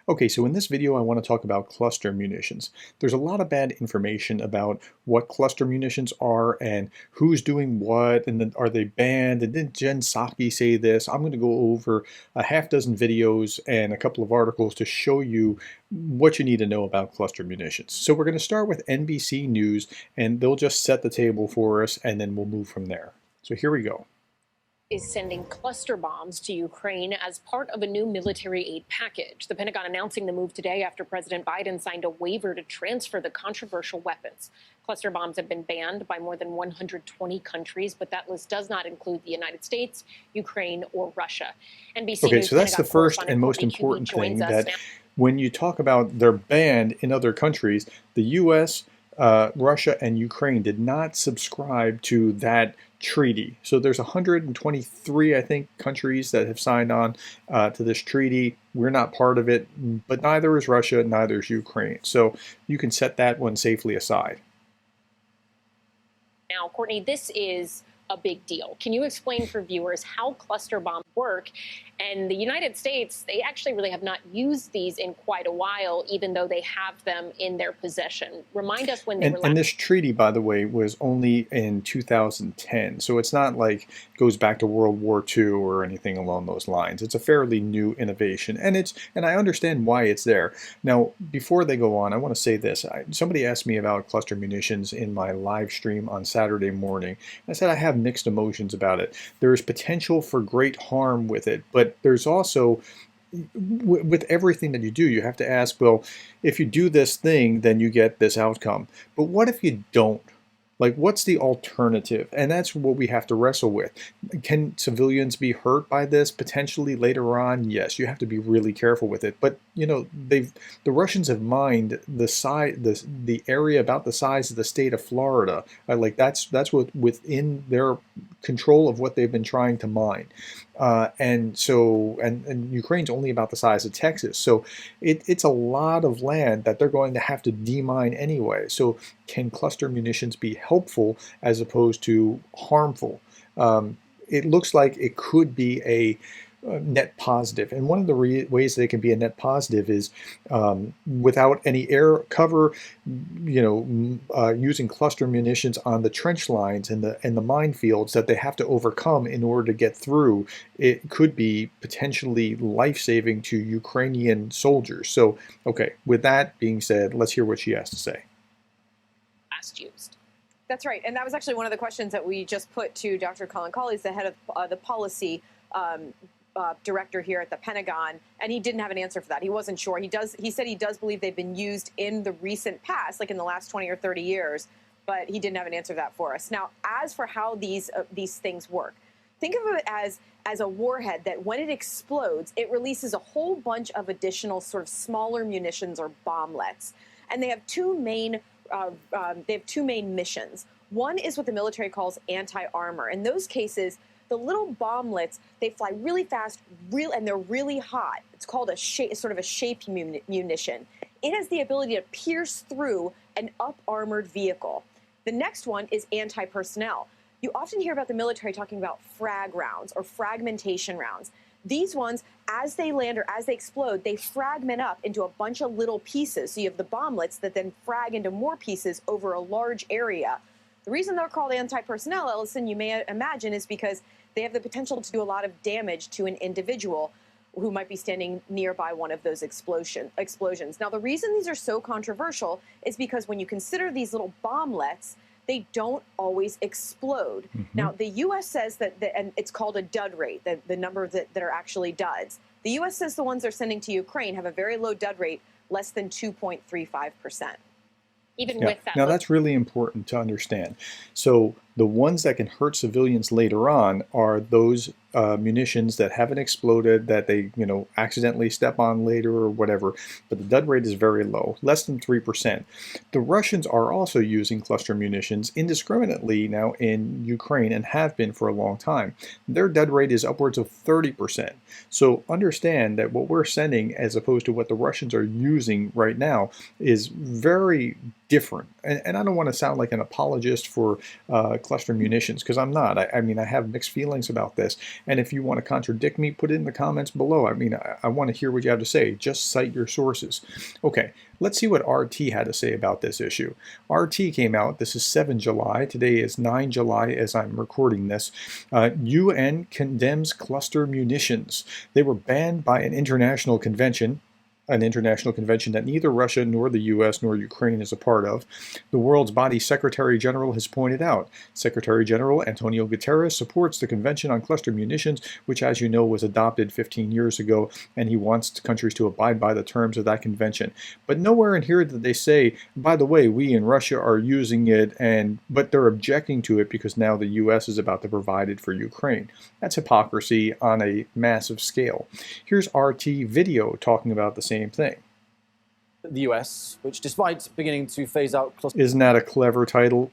Okay, so in this video, I want to talk about cluster munitions. There's a lot of bad information about what cluster munitions are and who's doing what, and then are they banned, and did Jen Psaki say this? I'm going to go over a half dozen videos and a couple of articles to show you what you need to know about cluster munitions. So we're going to start with NBC News, and they'll just set the table for us, and then we'll move from there. So here we go. Is sending cluster bombs to Ukraine as part of a new military aid package. The Pentagon announcing the move today after President Biden signed a waiver to transfer the controversial weapons. Cluster bombs have been banned by more than 120 countries, but that list does not include the United States, Ukraine, or Russia. NBC Okay, News so that's the Pentagon first correspondent and most Courtney Huey important thing joins us that now. when you talk about they're banned in other countries, the US, Russia, and Ukraine did not subscribe to that treaty. So there's 123, I think, countries that have signed on to this treaty. We're not part of it, but neither is Russia, neither is Ukraine. So you can set that one safely aside. Now, Courtney, this is a big deal. Can you explain for viewers how cluster bombs work? And the United States, they actually really have not used these in quite a while, even though they have them in their possession. Remind us when they were last. And this treaty, by the way, was only in 2010. So it's not like it goes back to World War II or anything along those lines. It's a fairly new innovation. And I understand why it's there. Now, before they go on, I want to say this. Somebody asked me about cluster munitions in my live stream on Saturday morning. I said I have mixed emotions about it. There is potential for great harm with it, but there's also, with everything that you do, you have to ask, well, if you do this thing, then you get this outcome. But what if you don't? Like, what's the alternative? And that's what we have to wrestle with. Can civilians be hurt by this potentially later on? Yes, you have to be really careful with it. But you know, the Russians have mined the area about the size of the state of Florida. Like that's what within their control of what they've been trying to mine. And Ukraine's only about the size of Texas. So it's a lot of land that they're going to have to demine anyway. So can cluster munitions be helpful as opposed to harmful? It looks like it could be a net positive. And one of the ways they can be a net positive is without any air cover, using cluster munitions on the trench lines and the minefields that they have to overcome in order to get through. It could be potentially life-saving to Ukrainian soldiers. So, okay, with that being said, let's hear what she has to say. Last used. That's right. And that was actually one of the questions that we just put to Dr. Colin Colley, the head of the policy director here at the Pentagon, and he didn't have an answer for that. He wasn't sure. He said he does believe they've been used in the recent past, like in the last 20 or 30 years, but he didn't have an answer for that for us. Now, as for how these things work, think of it as a warhead that when it explodes, it releases a whole bunch of additional sort of smaller munitions or bomblets, and they have two main missions. One is what the military calls anti-armor. In those cases, the little bomblets, they fly really fast, and they're really hot. It's called sort of a shape munition. It has the ability to pierce through an up-armored vehicle. The next one is anti-personnel. You often hear about the military talking about frag rounds or fragmentation rounds. These ones, as they land or as they explode, they fragment up into a bunch of little pieces. So you have the bomblets that then frag into more pieces over a large area. The reason they're called anti-personnel, Ellison, you may imagine, is because they have the potential to do a lot of damage to an individual who might be standing nearby one of those explosions. Now, the reason these are so controversial is because when you consider these little bomblets, they don't always explode. Mm-hmm. Now, the U.S. says that, and it's called a dud rate, the number that are actually duds. The U.S. says the ones they're sending to Ukraine have a very low dud rate, less than 2.35%. Even with that. Now, that's really important to understand. So the ones that can hurt civilians later on are those munitions that haven't exploded, that they accidentally step on later or whatever. But the dud rate is very low, less than 3%. The Russians are also using cluster munitions indiscriminately now in Ukraine and have been for a long time. Their dud rate is upwards of 30%. So understand that what we're sending, as opposed to what the Russians are using right now, is very different. And I don't want to sound like an apologist for cluster munitions, because I'm not. I mean, I have mixed feelings about this. And if you want to contradict me, put it in the comments below. I mean, I want to hear what you have to say. Just cite your sources. Okay, let's see what RT had to say about this issue. RT came out, this is 7 July. Today is 9 July as I'm recording this. UN condemns cluster munitions. They were banned by an international convention that neither Russia nor the US nor Ukraine is a part of. The world's body Secretary General has pointed out. Secretary General Antonio Guterres supports the Convention on Cluster Munitions, which, as you know, was adopted 15 years ago, and he wants countries to abide by the terms of that convention. But nowhere in here did they say, by the way, we in Russia are using it, but they're objecting to it because now the US is about to provide it for Ukraine. That's hypocrisy on a massive scale. Here's RT video talking about the same thing. The US, which despite beginning to phase out cluster... Isn't that a clever title?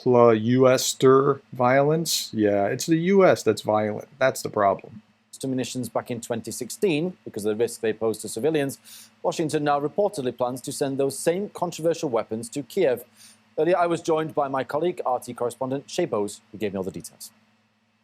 US-ter violence? Yeah, it's the US that's violent. That's the problem. Munitions back in 2016, because of the risk they pose to civilians, Washington now reportedly plans to send those same controversial weapons to Kiev. Earlier, I was joined by my colleague, RT correspondent Shay Bowes, who gave me all the details.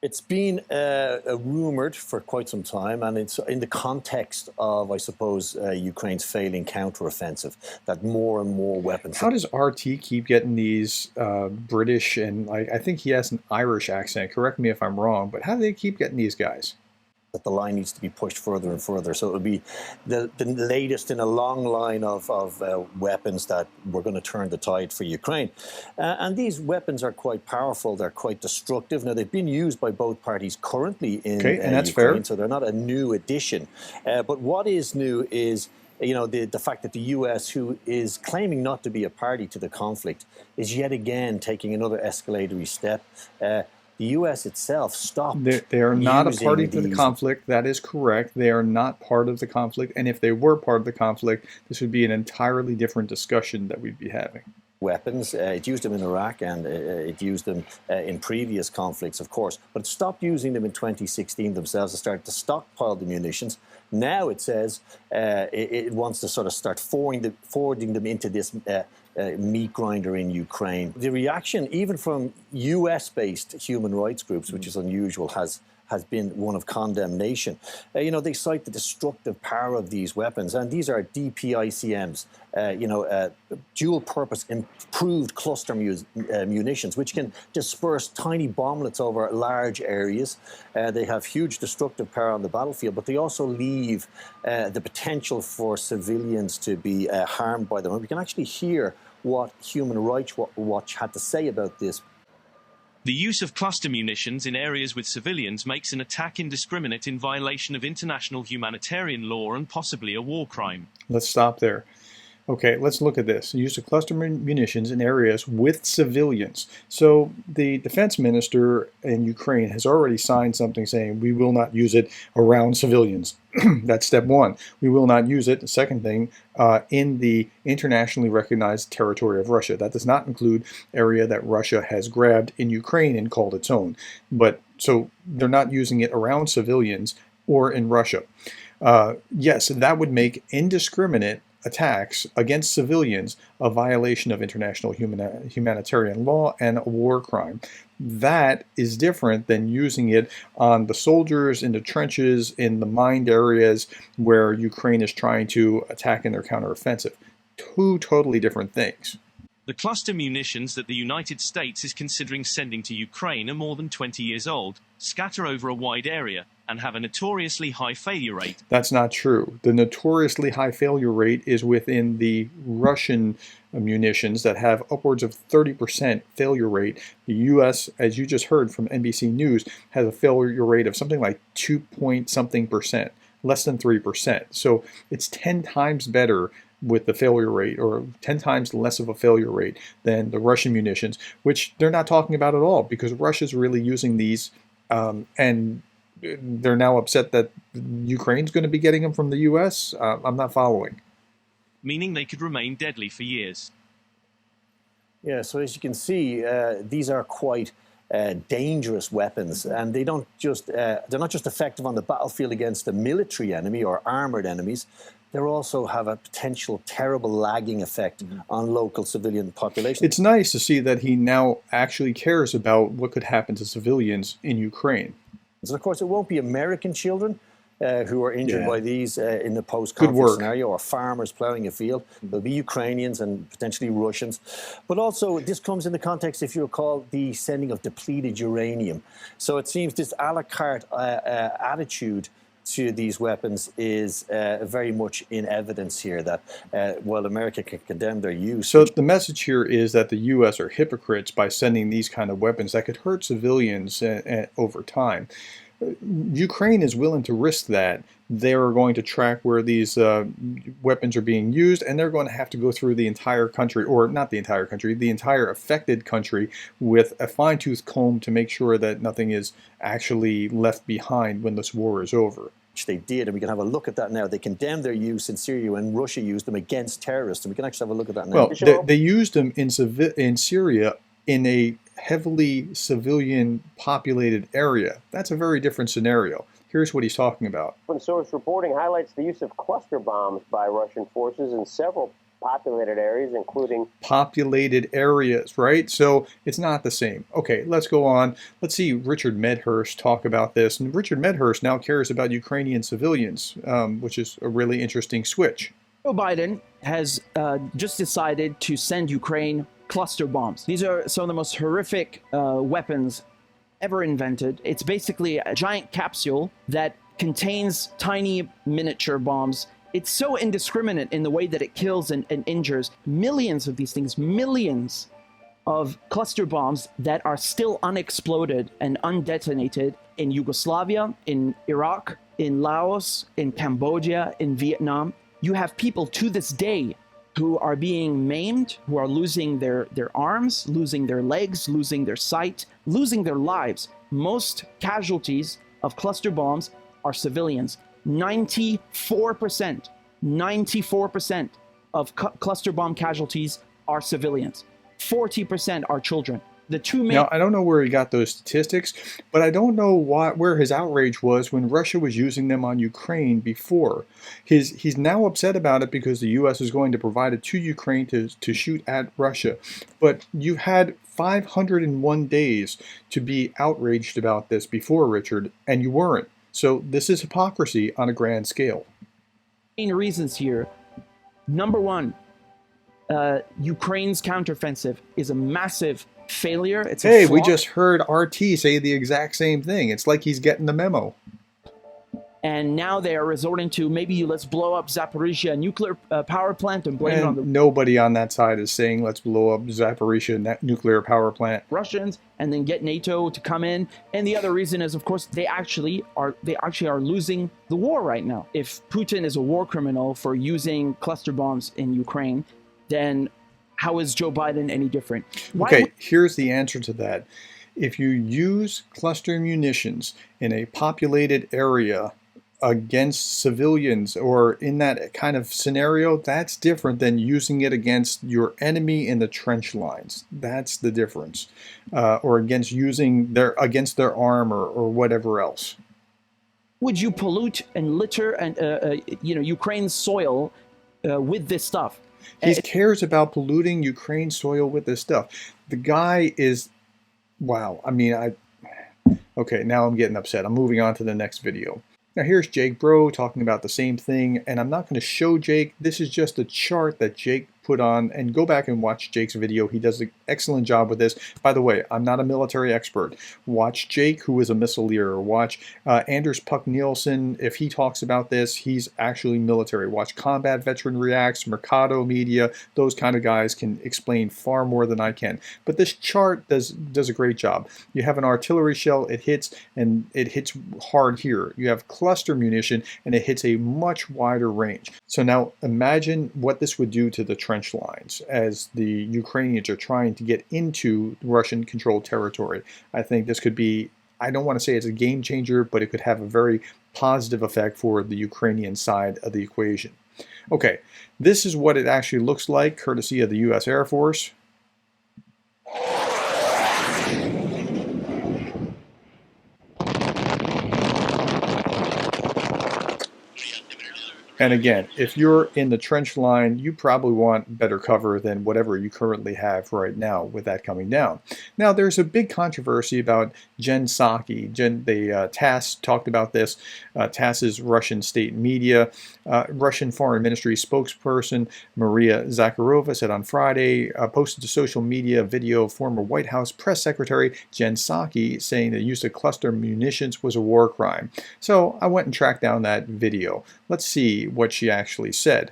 It's been rumoured for quite some time, and it's in the context of, I suppose, Ukraine's failing counteroffensive, that more and more weapons... How does RT keep getting these British, and I think he has an Irish accent, correct me if I'm wrong, but how do they keep getting these guys? That the line needs to be pushed further and further. So it would be the latest in a long line of weapons that we're going to turn the tide for Ukraine. And these weapons are quite powerful. They're quite destructive. Now, they've been used by both parties currently in and that's Ukraine, fair. So they're not a new addition. But what is new is, you know, the fact that the US, who is claiming not to be a party to the conflict, is yet again taking another escalatory step. The U.S. itself stopped. They are not a party to the these conflict. That is correct. They are not part of the conflict. And if they were part of the conflict, this would be an entirely different discussion that we'd be having. Weapons. It used them in Iraq, and it used them in previous conflicts, of course. But it stopped using them in 2016 themselves. It started to stockpile the munitions. Now it says it wants to sort of start forwarding them into this meat grinder in Ukraine. The reaction, even from US-based human rights groups, which is unusual, has been one of condemnation. You know, they cite the destructive power of these weapons, and these are DPICMs, dual-purpose improved cluster munitions, which can disperse tiny bomblets over large areas. They have huge destructive power on the battlefield, but they also leave the potential for civilians to be harmed by them. And we can actually hear what Human Rights Watch had to say about this. The use of cluster munitions in areas with civilians makes an attack indiscriminate in violation of international humanitarian law and possibly a war crime. Let's stop there. Okay, let's look at this. Use of cluster munitions in areas with civilians. So the defense minister in Ukraine has already signed something saying we will not use it around civilians. That's step one. We will not use it. The second thing, in the internationally recognized territory of Russia. That does not include area that Russia has grabbed in Ukraine and called its own. But so they're not using it around civilians or in Russia. Yes, that would make indiscriminate attacks against civilians a violation of international humanitarian law and a war crime. That is different than using it on the soldiers in the trenches, in the mined areas where Ukraine is trying to attack in their counteroffensive. Two totally different things. The cluster munitions that the United States is considering sending to Ukraine are more than 20 years old, scatter over a wide area, and have a notoriously high failure rate. That's not true. The notoriously high failure rate is within the Russian munitions that have upwards of 30% failure rate. The U.S., as you just heard from NBC News, has a failure rate of something like 2-point-something%, less than 3%. So it's 10 times better with the failure rate, or 10 times less of a failure rate than the Russian munitions, which they're not talking about at all, because Russia's really using these, and they're now upset that Ukraine's going to be getting them from the U.S. I'm not following. Meaning they could remain deadly for years. Yeah, so as you can see, these are quite dangerous weapons, and they're not just effective on the battlefield against a military enemy or armored enemies, they also have a potential terrible lagging effect on local civilian populations. It's nice to see that he now actually cares about what could happen to civilians in Ukraine. And of course, it won't be American children who are injured by these in the post-conflict scenario, or farmers ploughing a field. There'll be Ukrainians and potentially Russians. But also, this comes in the context, if you recall, the sending of depleted uranium. So it seems this a la carte attitude to these weapons is very much in evidence here, that while America can condemn their use. So the message here is that the U.S. are hypocrites by sending these kind of weapons that could hurt civilians over time. Ukraine is willing to risk that. They're going to track where these weapons are being used, and they're going to have to go through the entire country, or not the entire country, the entire affected country with a fine-tooth comb to make sure that nothing is actually left behind when this war is over. Which they did, and we can have a look at that now. They condemned their use in Syria when Russia used them against terrorists, and we can actually have a look at that now. Well, they used them in Syria in a heavily civilian-populated area. That's a very different scenario. Here's what he's talking about. One source reporting highlights the use of cluster bombs by Russian forces in several populated areas, including... Populated areas, right? So it's not the same. Okay, let's go on. Let's see Richard Medhurst talk about this. And Richard Medhurst now cares about Ukrainian civilians, which is a really interesting switch. Joe Biden has just decided to send Ukraine cluster bombs. These are some of the most horrific weapons ever invented. It's basically a giant capsule that contains tiny miniature bombs. It's so indiscriminate in the way that it kills and injures. Millions of these things, millions of cluster bombs that are still unexploded and undetonated in Yugoslavia, in Iraq, in Laos, in Cambodia, in Vietnam. You have people to this day who are being maimed, who are losing their arms, losing their legs, losing their sight, losing their lives. Most casualties of cluster bombs are civilians. 94% of cluster bomb casualties are civilians. 40% are children. The two main... Now, I don't know where he got those statistics, but I don't know where his outrage was when Russia was using them on Ukraine before. He's now upset about it because the U.S. is going to provide it to Ukraine to shoot at Russia. But you had 501 days to be outraged about this before, Richard, and you weren't. So this is hypocrisy on a grand scale. Main reasons here. Number one, Ukraine's counteroffensive is a massive failure. It's Hey, a we flop. just heard RT say the exact same thing. It's like he's getting the memo. And now they are resorting to maybe let's blow up Zaporizhia nuclear power plant and blame it on the Nobody on that side is saying let's blow up Zaporizhia nuclear power plant. Russians and then get NATO to come in. And the other reason is, of course, they actually are losing the war right now. If Putin is a war criminal for using cluster bombs in Ukraine, then how is Joe Biden any different? Okay, here's the answer to that. If you use cluster munitions in a populated area against civilians or in that kind of scenario, that's different than using it against your enemy in the trench lines. That's the difference. Or against against their armor or whatever else. Would you pollute and litter and Ukraine's soil with this stuff? He cares about polluting Ukraine's soil with this stuff. The guy is, wow. I mean, okay, now I'm getting upset. I'm moving on to the next video. Now here's Jake Bro talking about the same thing, and I'm not going to show Jake. This is just a chart that Jake put on, and go back and watch Jake's video. He does an excellent job with this. By the way, I'm not a military expert. Watch Jake, who is a missileer. Watch Anders Puck Nielsen. If he talks about this, he's actually military. Watch Combat Veteran Reacts, Mercado Media. Those kind of guys can explain far more than I can. But this chart does a great job. You have an artillery shell, it hits, and it hits hard here. You have cluster munition, and it hits a much wider range. So now imagine what this would do to the trench lines as the Ukrainians are trying to get into Russian-controlled territory. I think this could be, I don't want to say it's a game changer, but it could have a very positive effect for the Ukrainian side of the equation. Okay, this is what it actually looks like, courtesy of the U.S. Air Force. And again, if you're in the trench line, you probably want better cover than whatever you currently have right now with that coming down. Now, there's a big controversy about Jen Psaki. TASS talked about this. TASS is Russian state media. Russian Foreign Ministry spokesperson Maria Zakharova said on Friday, posted to social media a video of former White House press secretary Jen Psaki saying the use of cluster munitions was a war crime. So I went and tracked down that video. Let's see what she actually said.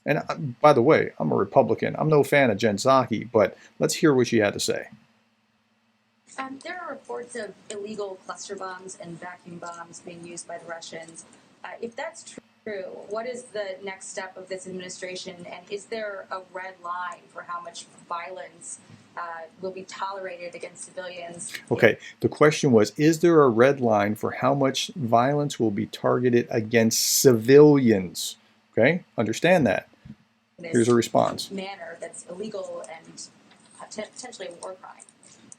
And by the way, I'm a Republican. I'm no fan of Jen Psaki, but let's hear what she had to say. There are reports of illegal cluster bombs and vacuum bombs being used by the Russians. If that's true, what is the next step of this administration, and is there a red line for how much violence will be tolerated against civilians? Okay, the question was, is there a red line for how much violence will be targeted against civilians? Okay, understand that. Here's a response. Manner that's illegal and potentially a war crime.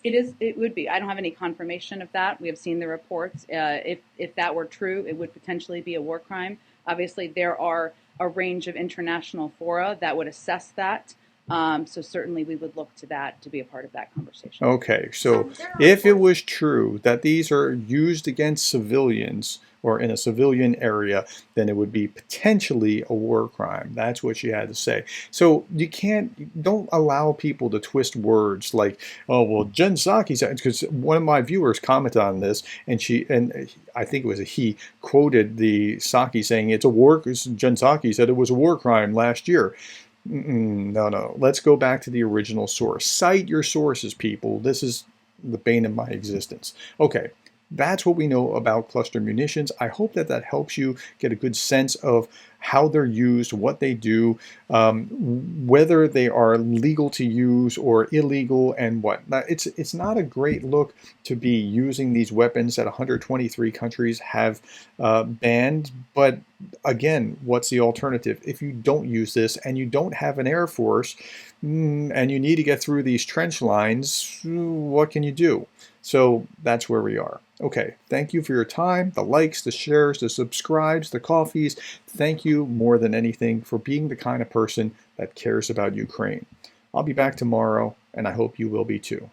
It would be. I don't have any confirmation of that. We have seen the reports. If that were true, it would potentially be a war crime. Obviously, there are a range of international fora that would assess that. So certainly we would look to that to be a part of that conversation. Okay, so if it was true that these are used against civilians or in a civilian area, then it would be potentially a war crime. That's what she had to say. So don't allow people to twist words like, oh, well, Jen Psaki said, because one of my viewers commented on this, and I think it was he quoted the Psaki saying it's a war, Jen Psaki said it was a war crime last year. No. Let's go back to the original source. Cite your sources, people. This is the bane of my existence. Okay, that's what we know about cluster munitions. I hope that helps you get a good sense of how they're used, what they do, whether they are legal to use or illegal, and what. Now, it's not a great look to be using these weapons that 123 countries have banned, but again, what's the alternative? If you don't use this and you don't have an air force and you need to get through these trench lines, what can you do? So that's where we are. Okay, thank you for your time, the likes, the shares, the subscribes, the coffees. Thank you more than anything for being the kind of person that cares about Ukraine. I'll be back tomorrow, and I hope you will be too.